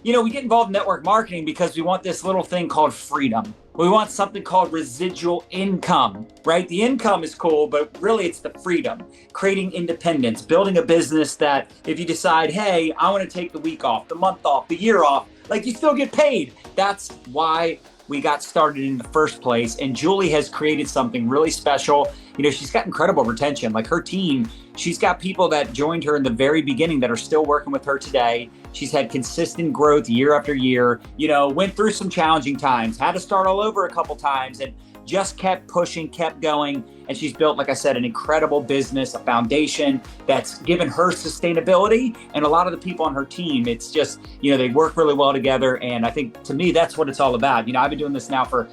we get involved in network marketing because we want this little thing called freedom. We want something called residual income, right? The income is cool, but really it's the freedom, creating independence, building a business that if you decide, hey, I want to take the week off, the month off, the year off, like you still get paid. That's why we got started in the first place. And Julie has created something really special. She's got incredible retention. Like her team, she's got people that joined her in the very beginning that are still working with her today. She's had consistent growth year after year, went through some challenging times, had to start all over a couple times, and just kept pushing, kept going. And she's built, like I said, an incredible business, a foundation that's given her sustainability. And a lot of the people on her team, it's just, they work really well together. And I think to me, that's what it's all about. I've been doing this now for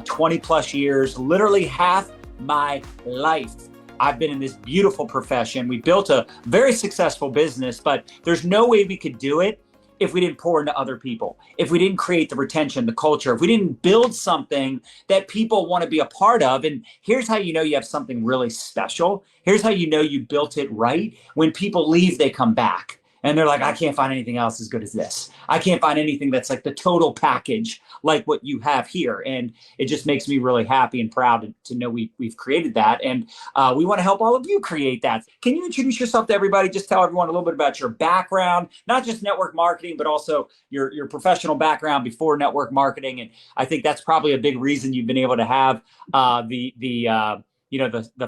20 plus years, literally half my life. I've been in this beautiful profession. We built a very successful business, but there's no way we could do it if we didn't pour into other people, if we didn't create the retention, the culture, if we didn't build something that people want to be a part of. And here's how you know you have something really special. Here's how you know you built it right. When people leave, they come back. And they're like, I can't find anything else as good as this. I can't find anything that's like the total package like what you have here. And it just makes me really happy and proud to know we've created that. And we want to help all of you create that. Can you introduce yourself to everybody? Just tell everyone a little bit about your background, not just network marketing, but also your professional background before network marketing. And I think that's probably a big reason you've been able to have the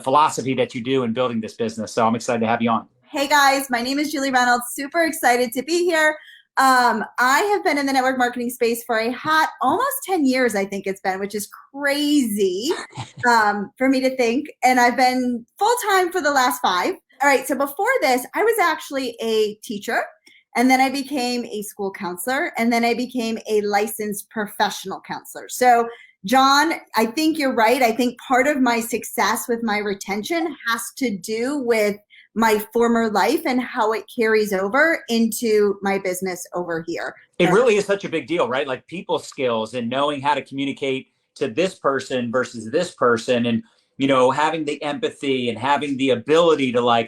philosophy that you do in building this business. So I'm excited to have you on. Hey guys, my name is Julie Reynolds. Super excited to be here. I have been in the network marketing space for a hot almost 10 years, I think it's been, which is crazy for me to think. And I've been full-time for the last 5. All right, so before this, I was actually a teacher, and then I became a school counselor, and then I became a licensed professional counselor. So John, I think you're right. I think part of my success with my retention has to do with my former life and how it carries over into my business over here. It really is such a big deal, right? Like people skills and knowing how to communicate to this person versus this person, and, having the empathy and having the ability to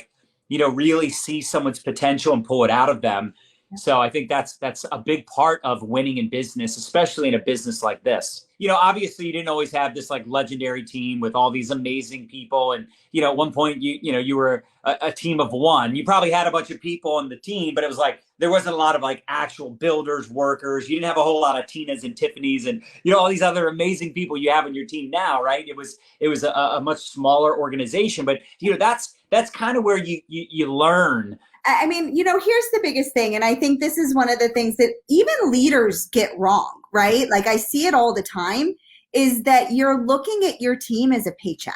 really see someone's potential and pull it out of them. So I think that's a big part of winning in business, especially in a business like this. Obviously you didn't always have this legendary team with all these amazing people. And, at one point you were a team of one. You probably had a bunch of people on the team, but it was there wasn't a lot of actual builders, workers. You didn't have a whole lot of Tinas and Tiffany's and, all these other amazing people you have on your team now, right? It was a much smaller organization, but that's kind of where you learn. I mean, here's the biggest thing. And I think this is one of the things that even leaders get wrong, right? I see it all the time, is that you're looking at your team as a paycheck.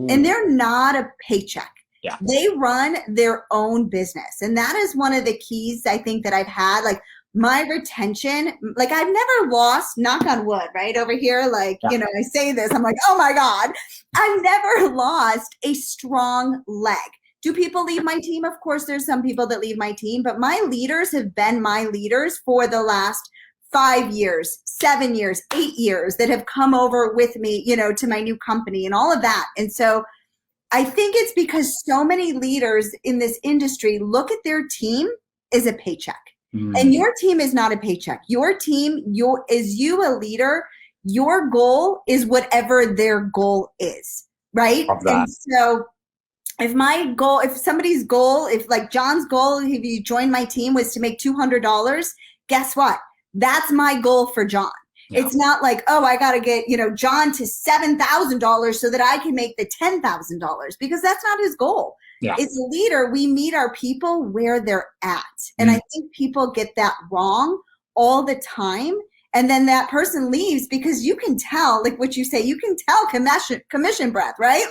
And they're not a paycheck. Yeah. They run their own business. And that is one of the keys I think that I've had. My retention, I've never lost, knock on wood, right over here. I say this, I'm like, oh my God, I've never lost a strong leg. Do people leave my team? Of course, there's some people that leave my team, but my leaders have been my leaders for the last 5 years, 7 years, 8 years that have come over with me, to my new company and all of that. And so I think it's because so many leaders in this industry look at their team as a paycheck. And your team is not a paycheck. Your team, is you a leader, your goal is whatever their goal is, right? And so if somebody's goal, if John's goal, if you joined my team was to make $200, guess what? That's my goal for John. Yeah. It's not I got to get, John to $7,000 so that I can make the $10,000, because that's not his goal. Yeah. As a leader, we meet our people where they're at. And I think people get that wrong all the time. And then that person leaves because you can tell, what you say, you can tell commission breath, right?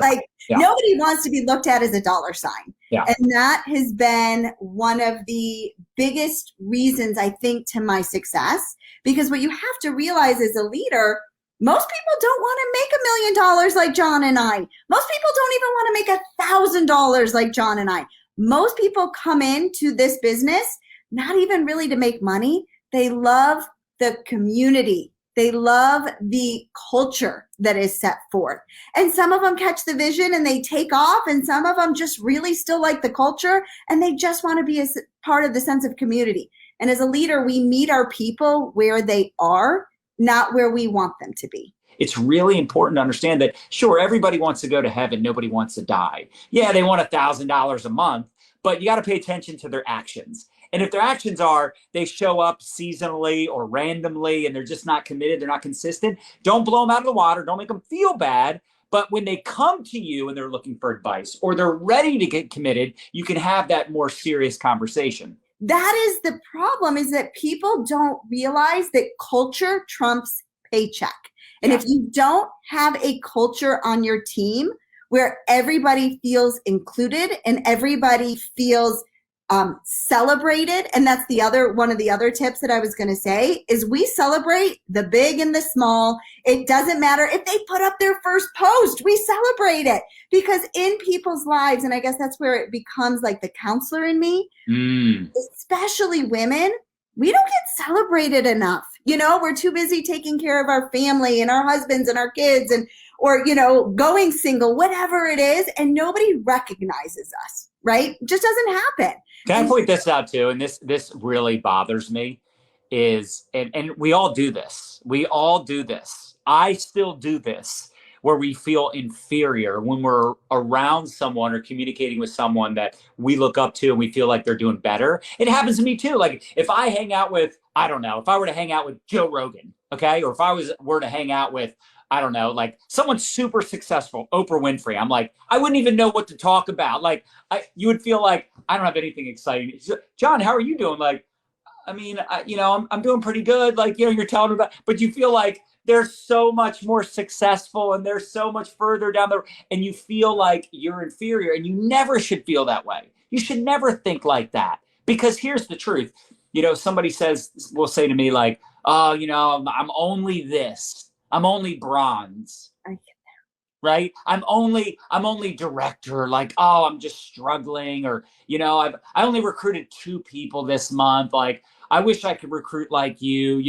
Nobody wants to be looked at as a dollar sign. Yeah. And that has been one of the biggest reasons, I think, to my success. Because what you have to realize as a leader, most people don't want to make $1 million like John and I. Most people don't even want to make $1,000 like John and I. Most people come into this business not even really to make money. They love the community. They love the culture that is set forth. And some of them catch the vision and they take off, and some of them just really still like the culture and they just want to be a part of the sense of community. And as a leader, we meet our people where they are, not where we want them to be. It's really important to understand that, sure, everybody wants to go to heaven. Nobody wants to die. Yeah, they want $1,000 a month, but you got to pay attention to their actions. And if their actions are they show up seasonally or randomly and they're just not committed, they're not consistent, don't blow them out of the water. Don't make them feel bad. But when they come to you and they're looking for advice or they're ready to get committed, you can have that more serious conversation. That is the problem, is that people don't realize that culture trumps paycheck. And if you don't have a culture on your team where everybody feels included and everybody feels celebrated, and that's one of the other tips that I was going to say, is we celebrate the big and the small. It doesn't matter if they put up their first post, we celebrate it, because in people's lives, and I guess that's where it becomes like the counselor in me, especially women, we don't get celebrated enough. We're too busy taking care of our family and our husbands and our kids or going single, whatever it is. And nobody recognizes us, right? It just doesn't happen. Can I point this out too? And this really bothers me is, and we all do this. We all do this. I still do this, where we feel inferior when we're around someone or communicating with someone that we look up to and we feel like they're doing better. It happens to me too. Like if I hang out with, I don't know, if I were to hang out with Joe Rogan, okay? Or if I were to hang out with, I don't know, like someone super successful, Oprah Winfrey, I'm like, I wouldn't even know what to talk about. Like you would feel like, I don't have anything exciting. John, how are you doing? Like, I mean, I'm doing pretty good. Like, you're telling me about, but you feel like they're so much more successful and they're so much further down the road, and you feel like you're inferior, and you never should feel that way. You should never think like that, because here's the truth. Somebody will say to me like, oh, I'm only this. I'm only bronze. I get that. Right? I'm only director. Like, oh, I'm just struggling. Or, I only recruited 2 people this month. Like, I wish I could recruit like you.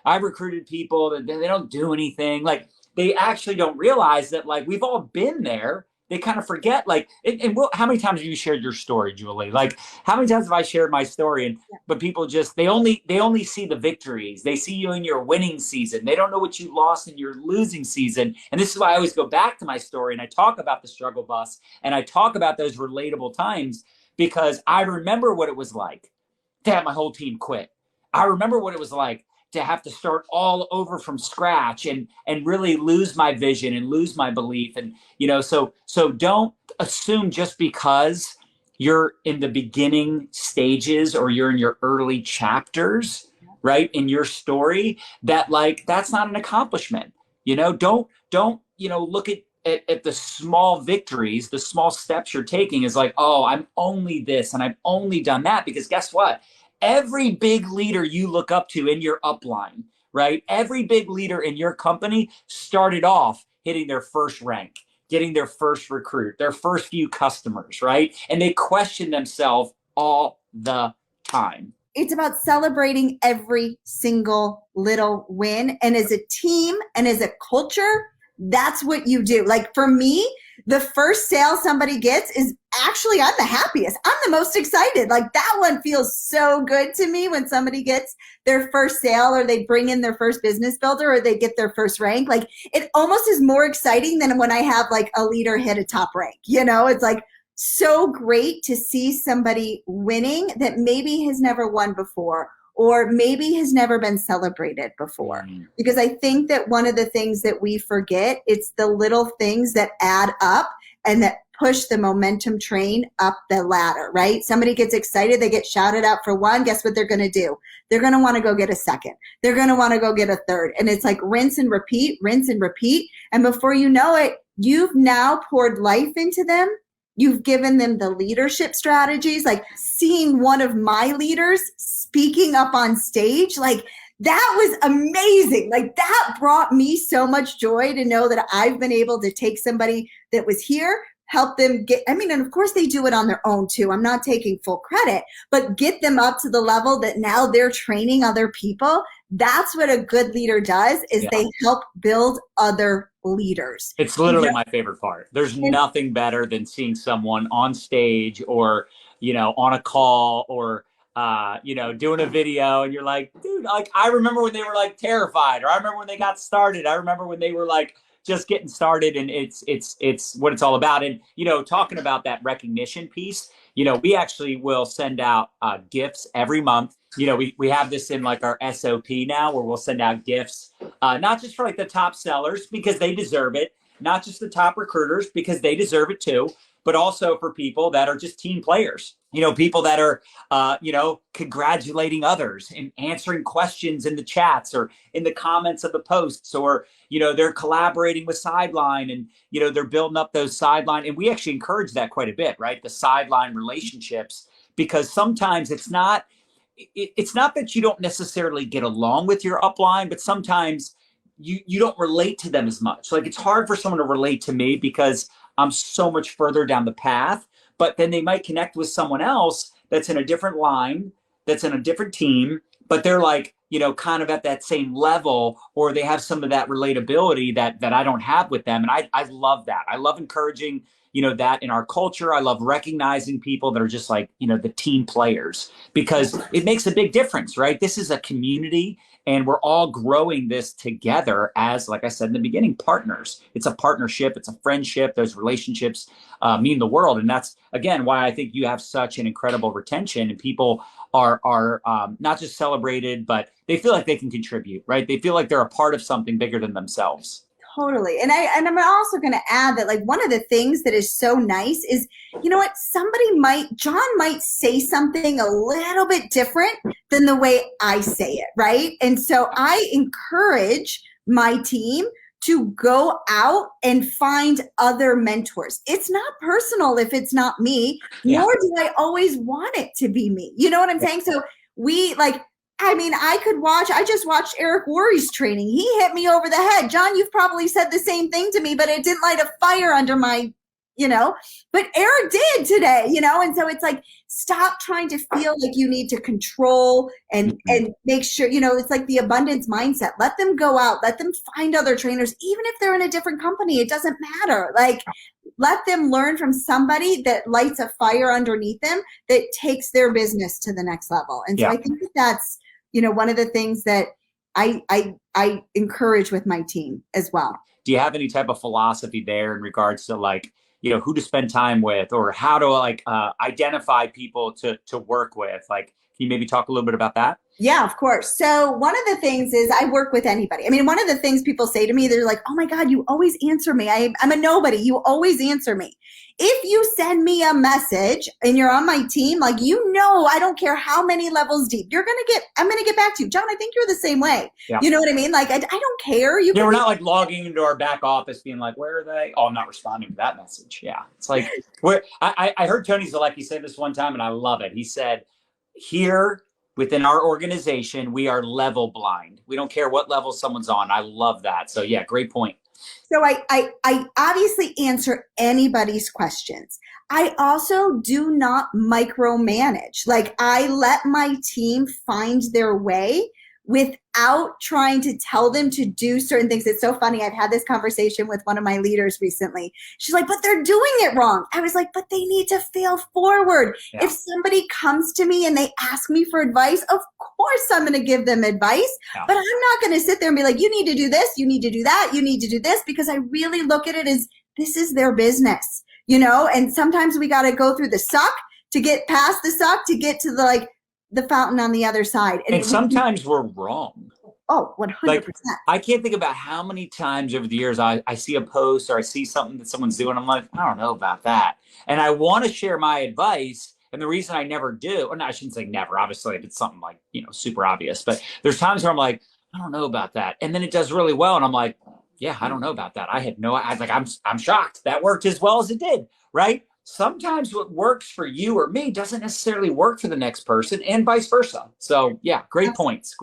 I recruited people that they don't do anything. Like, they actually don't realize that, like, we've all been there. They kind of forget, like, how many times have you shared your story, Julie? Like, how many times have I shared my story? But people just, they only see the victories. They see you in your winning season. They don't know what you lost in your losing season. And this is why I always go back to my story and I talk about the struggle bus and I talk about those relatable times, because I remember what it was like to have my whole team quit. I remember what it was like to have to start all over from scratch and really lose my vision and lose my belief. And, so don't assume just because you're in the beginning stages or you're in your early chapters, right, in your story, that like, that's not an accomplishment. Don't look at the small victories, the small steps you're taking is like, oh, I'm only this and I've only done that. Because guess what? Every big leader you look up to in your upline, right? Every big leader in your company started off hitting their first rank, getting their first recruit, their first few customers, right? And they question themselves all the time. It's about celebrating every single little win. And as a team and as a culture, that's what you do. Like for me, the first sale somebody gets is actually, I'm the happiest. I'm the most excited. Like that one feels so good to me when somebody gets their first sale or they bring in their first business builder or they get their first rank. Like it almost is more exciting than when I have like a leader hit a top rank. It's like so great to see somebody winning that maybe has never won before or maybe has never been celebrated before. Because I think that one of the things that we forget, it's the little things that add up and that push the momentum train up the ladder, right? Somebody gets excited, they get shouted out for one, guess what they're going to do? They're going to want to go get a second. They're going to want to go get a third. And it's like rinse and repeat, rinse and repeat. And before you know it, you've now poured life into them. You've given them the leadership strategies, like seeing one of my leaders speaking up on stage, like that was amazing. Like that brought me so much joy to know that I've been able to take somebody that was here, help them get, and of course they do it on their own too. I'm not taking full credit, but get them up to the level that now they're training other people. That's what a good leader does, is they help build other leaders. It's literally my favorite part. There's nothing better than seeing someone on stage or, on a call or doing a video, and you're like, dude, like I remember when they were like terrified, or I remember when they got started. I remember when they were like just getting started, and it's what it's all about. And talking about that recognition piece, we actually will send out gifts every month. We have this in like our SOP now, where we'll send out gifts, not just for like the top sellers because they deserve it, not just the top recruiters because they deserve it too, but also for people that are just team players, people that are, congratulating others and answering questions in the chats or in the comments of the posts, or, they're collaborating with Sideline, and, they're building up those sideline. And we actually encourage that quite a bit, right? The sideline relationships, because sometimes it's not that you don't necessarily get along with your upline, but sometimes you don't relate to them as much. Like, it's hard for someone to relate to me because I'm so much further down the path, but then they might connect with someone else that's in a different line, that's in a different team, but they're like, kind of at that same level, or they have some of that relatability that I don't have with them. And I love that. I love encouraging, that in our culture. I love recognizing people that are just like, the team players, because it makes a big difference, right? This is a community, and we're all growing this together as, like I said in the beginning, partners. It's a partnership. It's a friendship. Those relationships mean the world. And that's, again, why I think you have such an incredible retention, and people are not just celebrated, but they feel like they can contribute, right? They feel like they're a part of something bigger than themselves. Totally. And I'm also going to add that, like, one of the things that is so nice is, what, John might say something a little bit different than the way I say it, right? And so I encourage my team to go out and find other mentors. It's not personal if it's not me, nor do I always want it to be me. You know what I'm saying? So I just watched Eric Worre's training. He hit me over the head. John, you've probably said the same thing to me, but it didn't light a fire under my, but Eric did today, and so it's like, stop trying to feel like you need to control and make sure, it's like the abundance mindset. Let them go out, let them find other trainers, even if they're in a different company, it doesn't matter. Like, let them learn from somebody that lights a fire underneath them that takes their business to the next level. And so I think that's, one of the things that I encourage with my team as well. Do you have any type of philosophy there in regards to, like, who to spend time with, or how to identify people to work with? Like, can you maybe talk a little bit about that? Yeah, of course. So one of the things is I work with anybody. I mean, one of the things people say to me, they're like, oh my God, you always answer me. I'm a nobody. You always answer me. If you send me a message and you're on my team, like, I don't care how many levels deep, I'm going to get back to you. John, I think you're the same way. Yeah. You know what I mean? Like, I don't care. We're not like logging into our back office being like, where are they? Oh, I'm not responding to that message. Yeah. It's like, I heard Tony Zalecki say this one time, and I love it. He said, here within our organization, we are level blind. We don't care what level someone's on. I love that. So yeah, great point. So I obviously answer anybody's questions. I also do not micromanage. Like, I let my team find their way without trying to tell them to do certain things. It's so funny. I've had this conversation with one of my leaders recently. She's like, but they're doing it wrong. I was like, but they need to fail forward. Yeah. If somebody comes to me and they ask me for advice, of course I'm going to give them advice, but I'm not going to sit there and be like, you need to do this, you need to do that, you need to do this, because I really look at it as, this is their business, and sometimes we got to go through the suck to get past the suck to get to the fountain on the other side. And sometimes we're wrong. Oh, 100%. Like, I can't think about how many times over the years I see a post or I see something that someone's doing. I'm like, I don't know about that. And I want to share my advice. And the reason I never do, or no, I shouldn't say never, obviously, if it's something like, super obvious, but there's times where I'm like, I don't know about that. And then it does really well. And I'm like, yeah, I don't know about that. I'm shocked that worked as well as it did. Right. Sometimes what works for you or me doesn't necessarily work for the next person, and vice versa. So yeah, great points.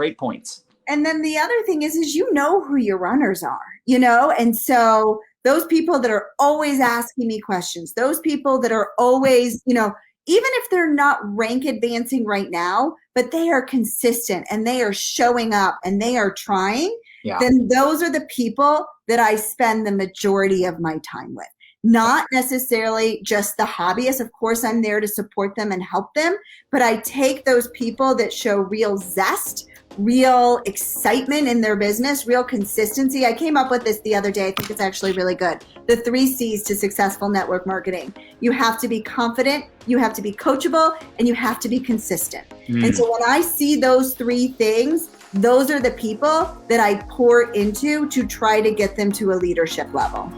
And then the other thing is who your runners are, and so those people that are always asking me questions, those people that are always, even if they're not rank advancing right now, but they are consistent and they are showing up and they are trying, then those are the people that I spend the majority of my time with. not necessarily just the hobbyists. Of course, I'm there to support them and help them, but I take those people that show real zest, real excitement in their business, real consistency. I came up with this the other day. I think it's actually really good. The 3 C's to successful network marketing. You have to be confident, you have to be coachable, and you have to be consistent. And so when I see those 3 things, those are the people that I pour into to try to get them to a leadership level.